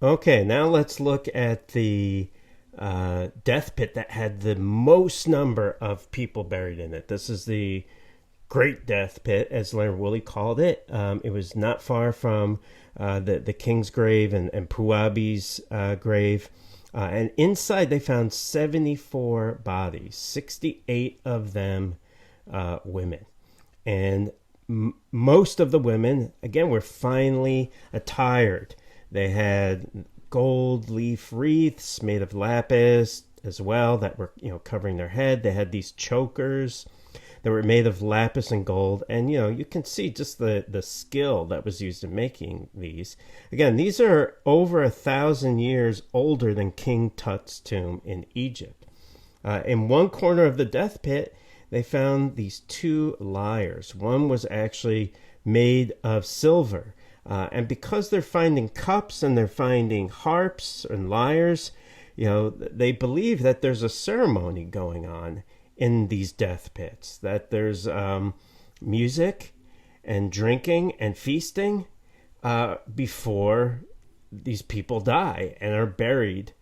Okay, now let's look at the death pit that had the most number of people buried in it. This is the Great Death Pit, as Leonard Woolley called it. It was not far from the king's grave and Puabi's grave. And inside they found 74 bodies, 68 of them women. And most of the women, again, were finely attired. They had gold leaf wreaths made of lapis as well that were, covering their head. They had these chokers that were made of lapis and gold. And, you can see just the skill that was used in making these. Again, these are over 1,000 years older than King Tut's tomb in Egypt. In one corner of the death pit, they found these two lyres. One was actually made of silver. And because they're finding cups and they're finding harps and lyres, they believe that there's a ceremony going on in these death pits, that there's music and drinking and feasting before these people die and are buried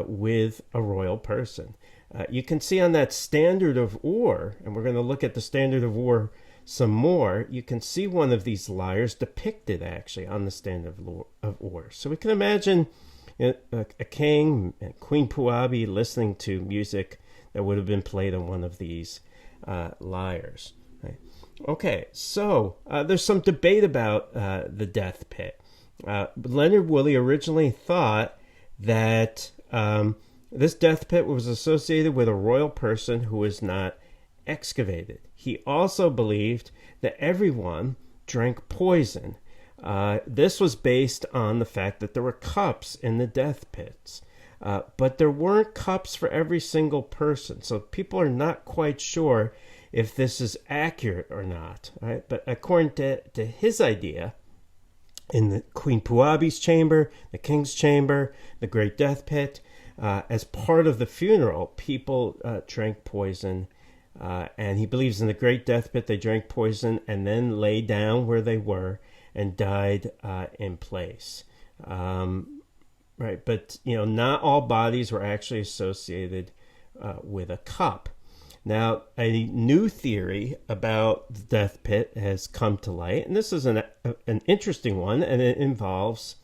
with a royal person. You can see on that standard of Ur, and we're going to look at the standard of Ur some more, you can see one of these lyres depicted actually on the standard of Ur. So we can imagine a king and Queen Puabi listening to music that would have been played on one of these lyres. Right? Okay, so there's some debate about the death pit. Leonard Woolley originally thought that this death pit was associated with a royal person who was not excavated. He also believed that everyone drank poison. This was based on the fact that there were cups in the death pits. But there weren't cups for every single person. So people are not quite sure if this is accurate or not. Right? But according to his idea, in the Queen Puabi's chamber, the king's chamber, the Great Death Pit, as part of the funeral, people drank poison. And he believes in the Great Death Pit, they drank poison and then lay down where they were and died in place. Right, but not all bodies were actually associated with a cup. Now, a new theory about the death pit has come to light, and this is an interesting one, and it involves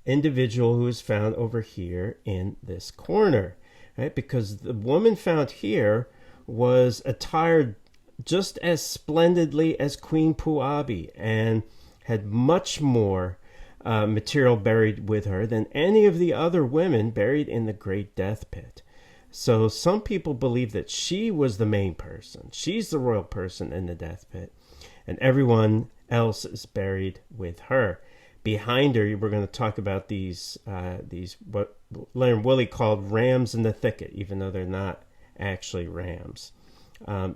individual who is found over here in this corner, right? Because the woman found here was attired just as splendidly as Queen Puabi and had much more material buried with her than any of the other women buried in the Great Death Pit. So some people believe that she was the main person. She's the royal person in the death pit, and everyone else is buried with her. Behind her, we're going to talk about these what Leonard Woolley called rams in the thicket, even though they're not actually rams.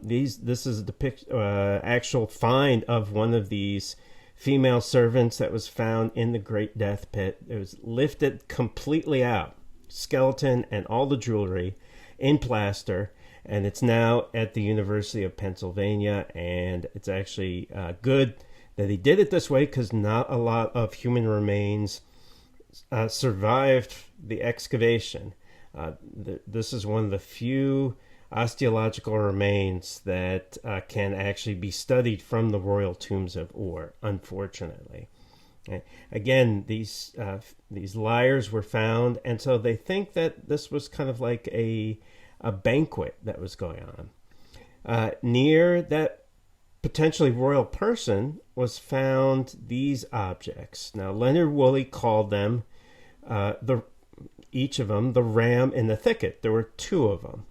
This is a actual find of one of these female servants that was found in the Great Death Pit. It was lifted completely out, skeleton and all the jewelry in plaster, and it's now at the University of Pennsylvania. And it's actually good that he did it this way, because not a lot of human remains survived the excavation. This is one of the few osteological remains that can actually be studied from the royal tombs of Ur, unfortunately. Again, these lyres were found, and so they think that this was kind of like a banquet that was going on. Near that potentially royal person was found these objects. Now, Leonard Woolley called them, each of them, the ram in the thicket. There were two of them.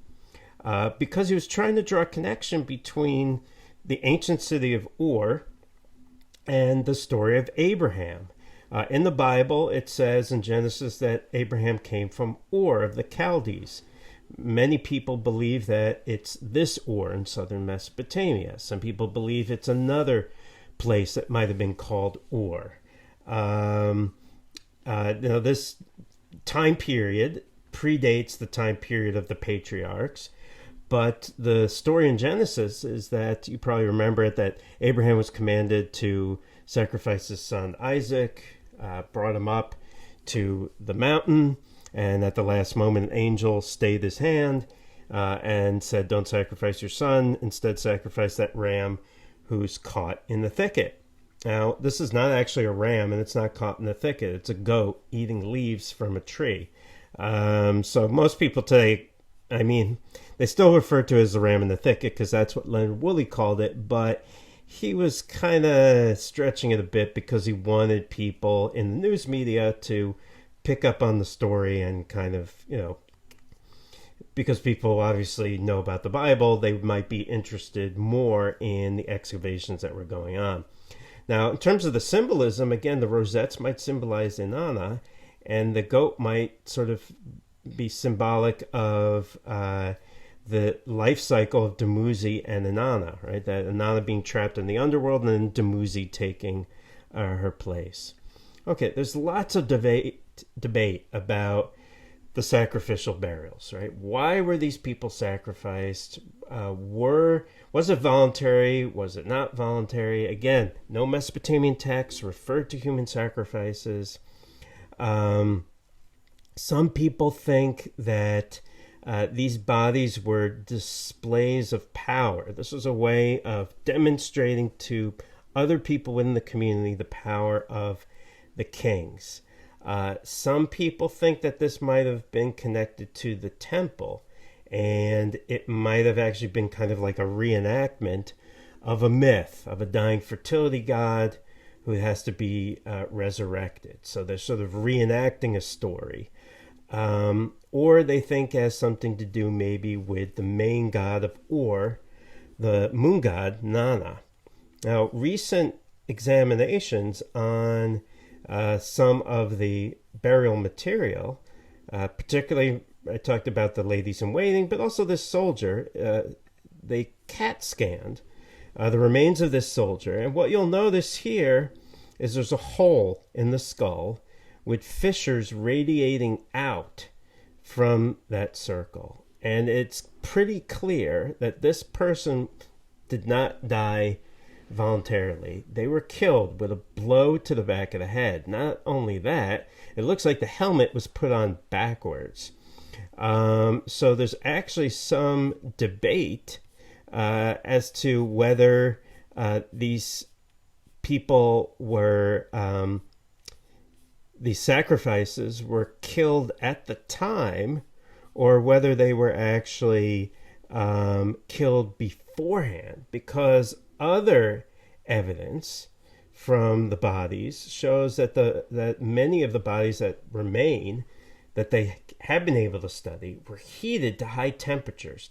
Because he was trying to draw a connection between the ancient city of Ur and the story of Abraham. In the Bible, it says in Genesis that Abraham came from Ur of the Chaldees. Many people believe that it's this Ur in southern Mesopotamia. Some people believe it's another place that might have been called Ur. This time period predates the time period of the patriarchs. But the story in Genesis is that, you probably remember it, that Abraham was commanded to sacrifice his son Isaac, brought him up to the mountain, and at the last moment, an angel stayed his hand and said, "Don't sacrifice your son. Instead, sacrifice that ram who's caught in the thicket." Now, this is not actually a ram, and it's not caught in the thicket. It's a goat eating leaves from a tree. So most people today, they still refer to it as the ram in the thicket because that's what Leonard Woolley called it, but he was kind of stretching it a bit because he wanted people in the news media to pick up on the story and kind of, because people obviously know about the Bible, they might be interested more in the excavations that were going on. Now, in terms of the symbolism, again, the rosettes might symbolize Inanna, and the goat might sort of be symbolic of the life cycle of Dumuzi and Inanna, right? That Inanna being trapped in the underworld and then Dumuzi taking her place. Okay, there's lots of debate about the sacrificial burials, right? Why were these people sacrificed? Was it voluntary? Was it not voluntary? Again, no Mesopotamian texts referred to human sacrifices. Some people think that these bodies were displays of power. This was a way of demonstrating to other people in the community the power of the kings. Some people think that this might have been connected to the temple, and it might have actually been kind of like a reenactment of a myth of a dying fertility god who has to be resurrected. So they're sort of reenacting a story. Or they think it has something to do maybe with the main god of Ur, the moon god, Nana. Now, recent examinations on some of the burial material, particularly I talked about the ladies in waiting, but also this soldier, they CAT scanned the remains of this soldier. And what you'll notice here is there's a hole in the skull with fissures radiating out from that circle. And it's pretty clear that this person did not die voluntarily. They were killed with a blow to the back of the head. Not only that, it looks like the helmet was put on backwards. So there's actually some debate as to whether these people were, these sacrifices were killed at the time, or whether they were actually killed beforehand, because other evidence from the bodies shows that that many of the bodies that remain that they have been able to study were heated to high temperatures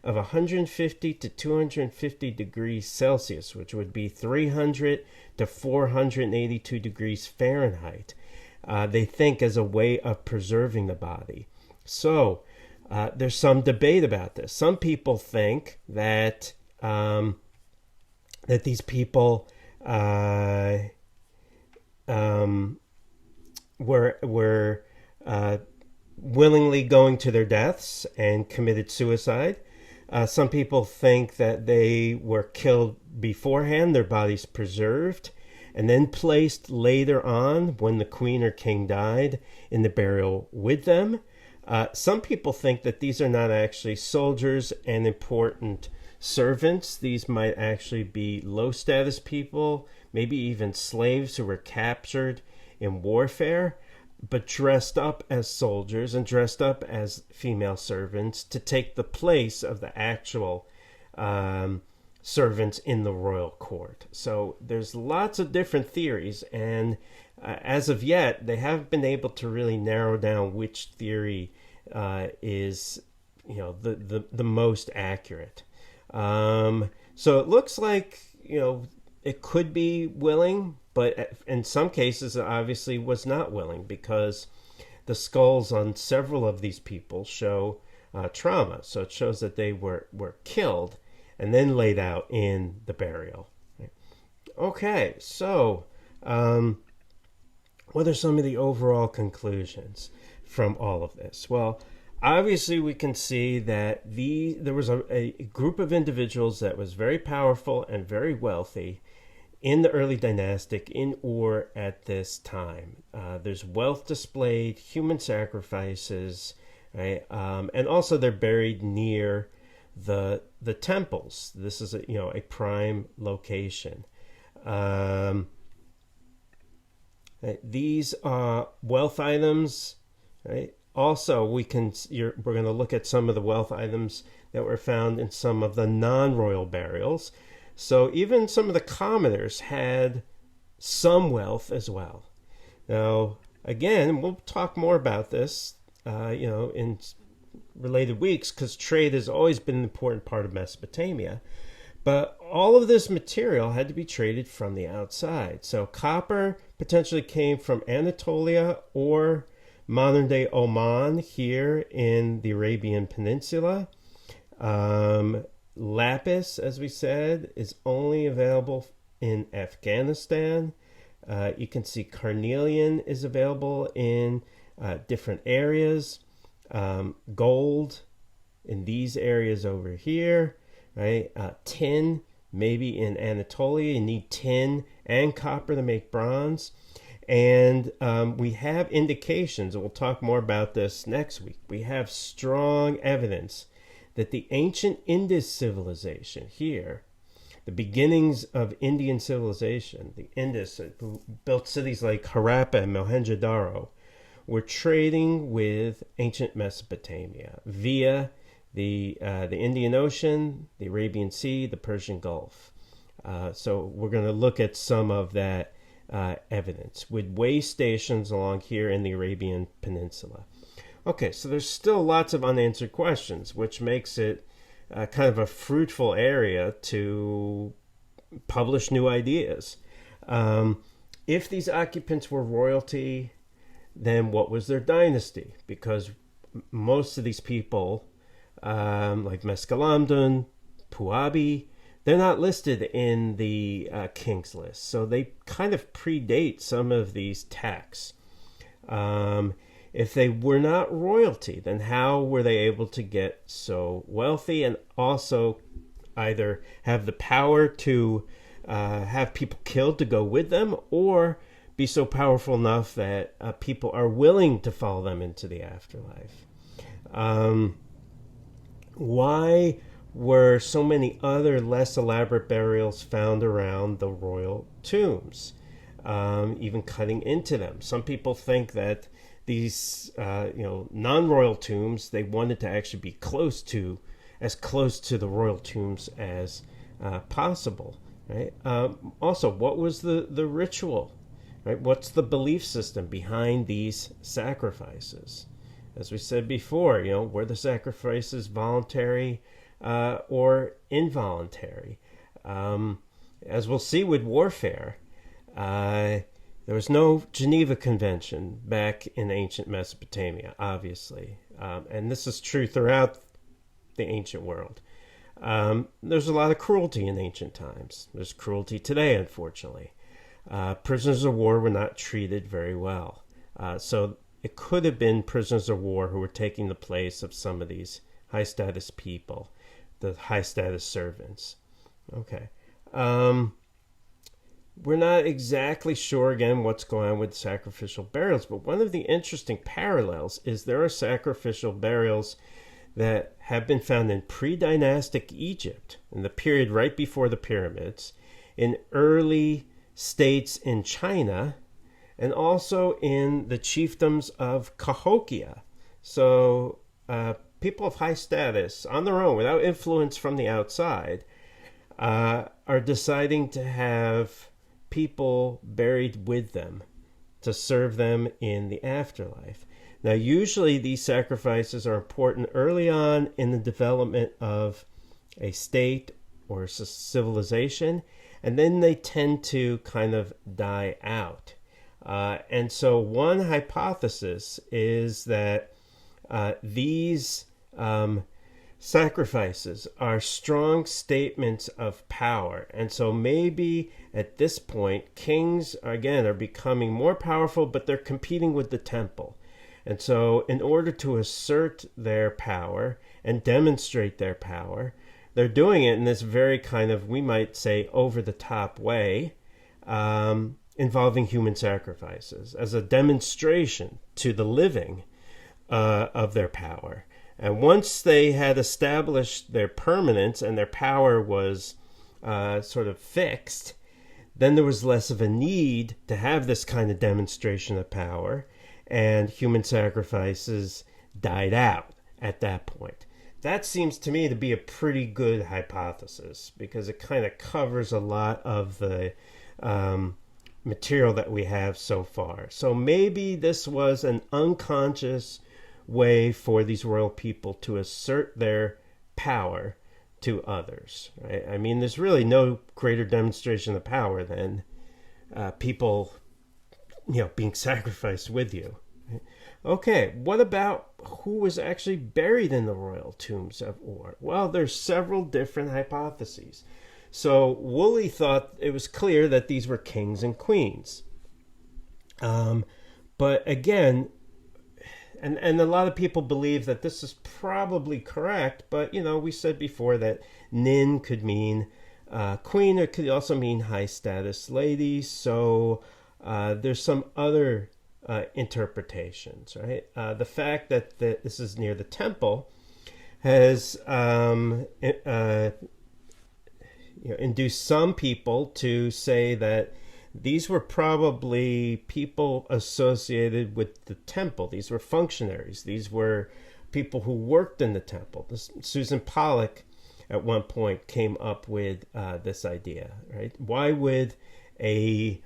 of 150 to 250 degrees Celsius, which would be 300 to 482 degrees Fahrenheit. They think as a way of preserving the body. So there's some debate about this. Some people think that that these people were willingly going to their deaths and committed suicide. Some people think that they were killed beforehand, their bodies preserved, and then placed later on when the queen or king died in the burial with them. Some people think that these are not actually soldiers and important servants. These might actually be low-status people, maybe even slaves who were captured in warfare, but dressed up as soldiers and dressed up as female servants to take the place of the actual servants in the royal court. So there's lots of different theories, and as of yet, they haven't been able to really narrow down which theory is, the most accurate. So it looks like, it could be willing, but in some cases it obviously was not willing, because the skulls on several of these people show trauma. So it shows that they were killed and then laid out in the burial. Okay, so what are some of the overall conclusions from all of this? Well, obviously we can see that there was a group of individuals that was very powerful and very wealthy in the early dynastic in Ur at this time. There's wealth displayed, human sacrifices, right? And also they're buried near the temples. This is a prime location. These wealth items, right? Also, we're going to look at some of the wealth items that were found in some of the non-royal burials. So even some of the commoners had some wealth as well. Now, again, we'll talk more about this, in related weeks, because trade has always been an important part of Mesopotamia. But all of this material had to be traded from the outside. So copper potentially came from Anatolia or modern-day Oman here in the Arabian Peninsula. Lapis, as we said, is only available in Afghanistan. You can see carnelian is available in different areas. Gold in these areas over here, right? Tin, maybe in Anatolia. You need tin and copper to make bronze. And we have indications, and we'll talk more about this next week. We have strong evidence that the ancient Indus civilization here, the beginnings of Indian civilization, the Indus, who built cities like Harappa and Mohenjo-daro, were trading with ancient Mesopotamia via the Indian Ocean, the Arabian Sea, the Persian Gulf. So we're going to look at some of that evidence with way stations along here in the Arabian Peninsula. Okay, so there's still lots of unanswered questions, which makes it kind of a fruitful area to publish new ideas. If these occupants were royalty, then what was their dynasty? Because most of these people, like Mescalamdun, Puabi, they're not listed in the king's list. So they kind of predate some of these texts. If they were not royalty, then how were they able to get so wealthy and also either have the power to have people killed to go with them, or be so powerful enough that people are willing to follow them into the afterlife? Why were so many other less elaborate burials found around the royal tombs, even cutting into them? Some people think that these non-royal tombs, they wanted to actually be as close to the royal tombs as possible, right? Also, what was the ritual, right? What's the belief system behind these sacrifices? As we said before, were the sacrifices voluntary or involuntary? As we'll see with warfare, there was no Geneva Convention back in ancient Mesopotamia, obviously. And this is true throughout the ancient world. There's a lot of cruelty in ancient times. There's cruelty today, unfortunately. Prisoners of war were not treated very well. So it could have been prisoners of war who were taking the place of some of these high-status people, the high-status servants. Okay. We're not exactly sure, again, what's going on with sacrificial burials, but one of the interesting parallels is there are sacrificial burials that have been found in pre-dynastic Egypt, in the period right before the pyramids, in early states in China, and also in the chiefdoms of Cahokia. So people of high status, on their own, without influence from the outside, are deciding to have people buried with them to serve them in the afterlife. Now, usually these sacrifices are important early on in the development of a state or civilization, and then they tend to kind of die out. And so one hypothesis is that these sacrifices are strong statements of power. And so maybe at this point, kings, again, are becoming more powerful, but they're competing with the temple. And so in order to assert their power and demonstrate their power, they're doing it in this very kind of, we might say, over-the-top way. involving human sacrifices as a demonstration to the living of their power. And once they had established their permanence and their power was sort of fixed, then there was less of a need to have this kind of demonstration of power, and human sacrifices died out at that point. That seems to me to be a pretty good hypothesis, because it kind of covers a lot of the material that we have so far. So maybe this was an unconscious way for these royal people to assert their power to others, right? I mean, there's really no greater demonstration of power than people, being sacrificed with you. Right? Okay, what about who was actually buried in the royal tombs of Ur? Well, there's several different hypotheses. So Woolley thought it was clear that these were kings and queens. But again, and a lot of people believe that this is probably correct, but, we said before that Nin could mean queen, or could also mean high status lady. So there's some other interpretations, right? The fact that this is near the temple has induced some people to say that these were probably people associated with the temple. These were functionaries. These were people who worked in the temple. Susan Pollock at one point came up with this idea, right? Why would a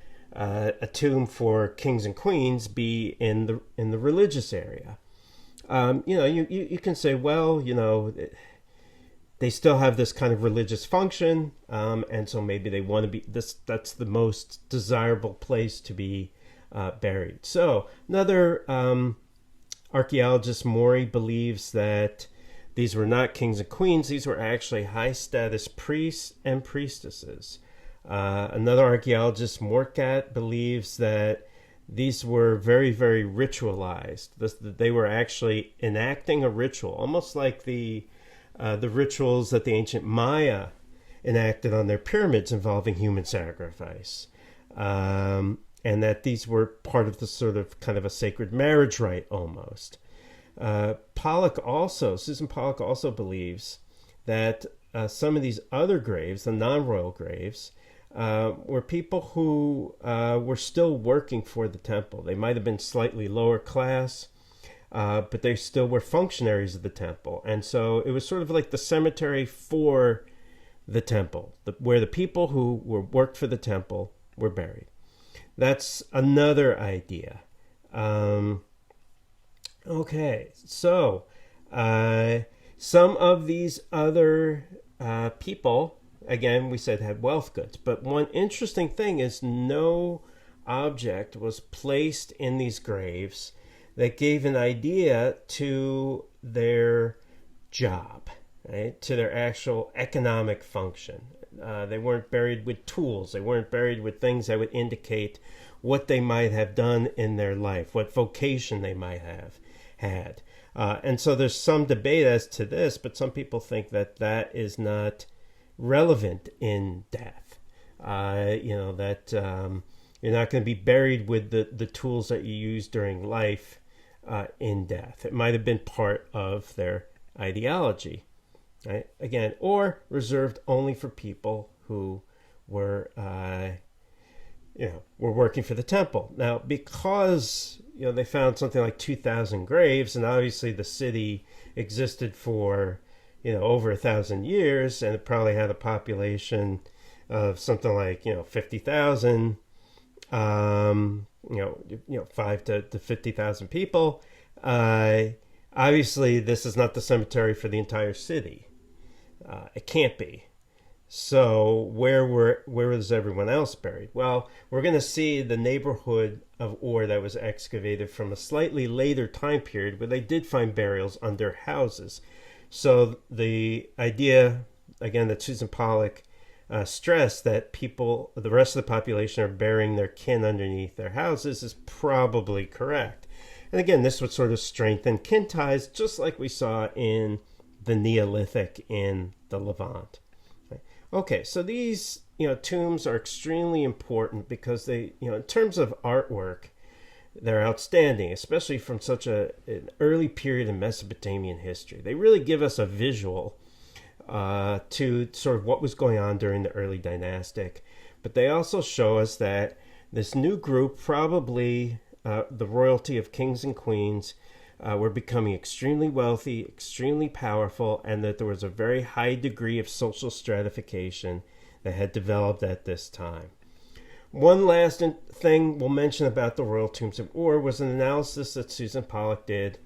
tomb for kings and queens be in the religious area? You can say, well, they still have this kind of religious function, and so maybe they want to be this. That's the most desirable place to be buried. So another archaeologist, Maury, believes that these were not kings and queens. These were actually high status priests and priestesses. Another archaeologist, Morcat, believes that these were very, very ritualized. They were actually enacting a ritual, almost like the rituals that the ancient Maya enacted on their pyramids involving human sacrifice. And that these were part of the sort of kind of a sacred marriage rite almost. Susan Pollock also believes that some of these other graves, the non-royal graves, were people who were still working for the temple. They might have been slightly lower class, but they still were functionaries of the temple. And so it was sort of like the cemetery for the temple, where the people who worked for the temple were buried. That's another idea. Okay, so some of these other people, again, we said had wealth goods. But one interesting thing is no object was placed in these graves that gave an idea to their job, right? To their actual economic function. They weren't buried with tools. They weren't buried with things that would indicate what they might have done in their life, what vocation they might have had. And so there's some debate as to this, but some people think that that is not relevant in death. That you're not going to be buried with the tools that you use during life in death. It might have been part of their ideology, right? Again, or reserved only for people who were working for the temple. Now, because they found something like 2,000 graves, and obviously the city existed for over 1,000 years, and it probably had a population of something like 50,000. 5 to 50,000 people. Obviously, this is not the cemetery for the entire city. It can't be. So where was everyone else buried? Well, we're going to see the neighborhood of Ur that was excavated from a slightly later time period where they did find burials under houses. So the idea, again, that Susan Pollock stressed, that the rest of the population are burying their kin underneath their houses, is probably correct. And again, this would sort of strengthen kin ties, just like we saw in the Neolithic in the Levant. Okay, so these tombs are extremely important because they, in terms of artwork, they're outstanding, especially from such an early period in Mesopotamian history. They really give us a visual to sort of what was going on during the early dynastic. But they also show us that this new group, probably the royalty of kings and queens, were becoming extremely wealthy, extremely powerful, and that there was a very high degree of social stratification that had developed at this time. One last thing we'll mention about the royal tombs of Ur was an analysis that Susan Pollock did,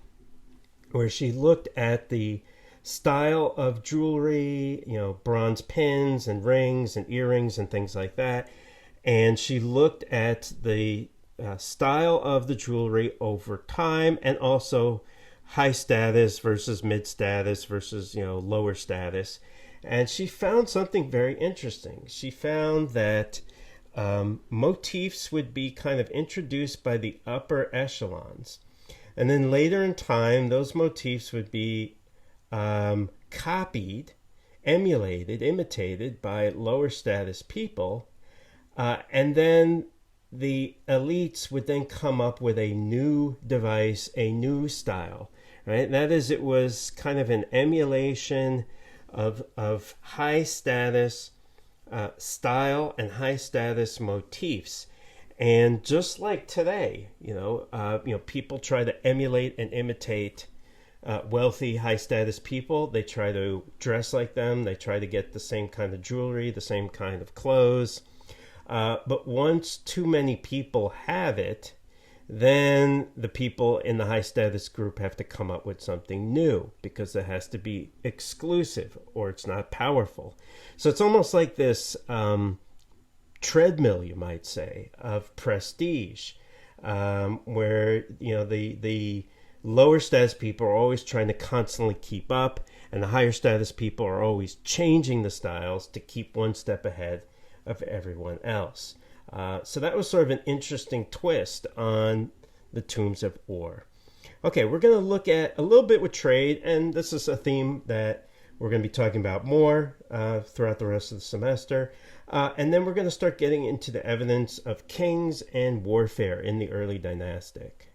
where she looked at the style of jewelry, bronze pins and rings and earrings and things like that, and she looked at the style of the jewelry over time, and also high status versus mid status versus lower status, and she found something very interesting. She found that motifs would be kind of introduced by the upper echelons, and then later in time those motifs would be copied, emulated, imitated by lower status people, and then the elites would then come up with a new device, a new style, right? That is, it was kind of an emulation of high status style and high status motifs. And just like today, people try to emulate and imitate wealthy, high status people. They try to dress like them. They try to get the same kind of jewelry, the same kind of clothes. But once too many people have it, then the people in the high status group have to come up with something new because it has to be exclusive or it's not powerful. So it's almost like this treadmill, you might say, of prestige, where the lower status people are always trying to constantly keep up, and the higher status people are always changing the styles to keep one step ahead of everyone else. So that was sort of an interesting twist on the tombs of Ur. Okay, we're going to look at a little bit with trade, and this is a theme that we're going to be talking about more throughout the rest of the semester. And then we're going to start getting into the evidence of kings and warfare in the early dynastic.